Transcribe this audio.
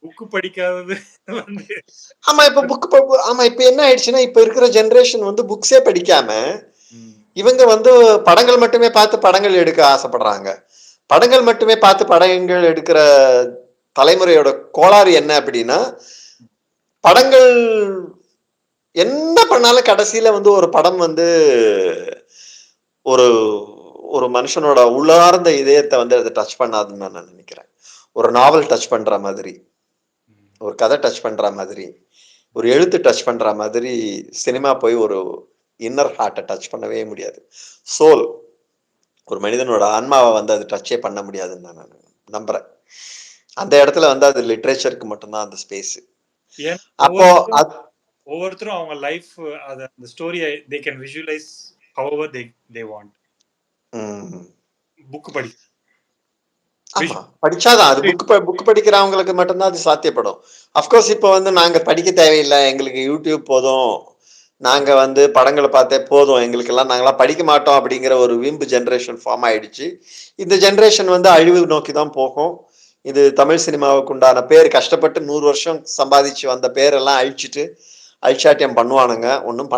Book படிக்காதது வந்து ஆமா இப்ப ஆமா இப்ப என்ன ஆயிடுச்சுன்னா, இப்ப இருக்கிற ஜெனரேஷன் வந்து புக்ஸே படிக்காம, ம். இவங்க வந்து படங்கள் மட்டுமே பார்த்து படங்கள் எடுக்க ஆசைப்படுறாங்க. படங்கள் மட்டுமே பார்த்து படங்கள் எடுக்கிற தலைமுறையோட கோளாறு என்ன அப்படின்னா, படங்கள் என்ன பண்ணாலும் கடைசியில வந்து ஒரு படம் வந்து ஒரு ஒரு மனுஷனோட உள்ளார்ந்த இதயத்த வந்து அது டச் பண்ணாதுன்னு நான் நினைக்கிறேன். ஒரு நாவல் டச் பண்ற மாதிரி, ம். ஒரு கதை டச் பண்ற மாதிரி, ஒரு எழுத்து டச் பண்ற மாதிரி சினிமா போய் ஒரு இன்னர் ஹார்ட்ட டச் பண்ணவே முடியாது. சோல் ஒரு மனிதனோட ஆன்மாவ வந்து அது டச்சே பண்ண முடியாதுன்னு நான் நம்புறேன். அந்த இடத்துல வந்து அது லிட்டரேச்சருக்கு மட்டும் தான் அந்த ஸ்பேஸ். ஏன்னா அப்போ ஒவ்வொருத்தரும் ஒவ்வொருத்தரும் அவங்க லைஃப் அந்த ஸ்டோரிய they can visualise however they want. ம். புக் படி ஆமா. படிச்சாதான். அது புக் படிக்கிறவங்களுக்கு மட்டும் தான் அது சாத்தியப்படும். அஃப்கோர்ஸ் இப்ப வந்து நாங்க படிக்க தேவையில்ல. எங்களுக்கு YouTube போதும். நாங்க வந்து படங்கள பார்த்தே போதும். எங்களுக்கெல்லாம் நாங்கலாம் படிக்க மாட்டோம் அப்படிங்கிற ஒரு வீம்பு ஜெனரேஷன் ஃபார்ம் ஆயிடுச்சு. இந்த ஜெனரேஷன் வந்து அழிவு நோக்கி தான் போகும். இது தமிழ் சினிமாவுக்கு உண்டான பேர் கஷ்டப்பட்டு 100 வருஷம் சம்பாதிச்சு வந்த பேரெல்லாம் அழிச்சுட்டு, அழிச்சாட்டியம் பண்ணுவானுங்க. ஒண்ணும்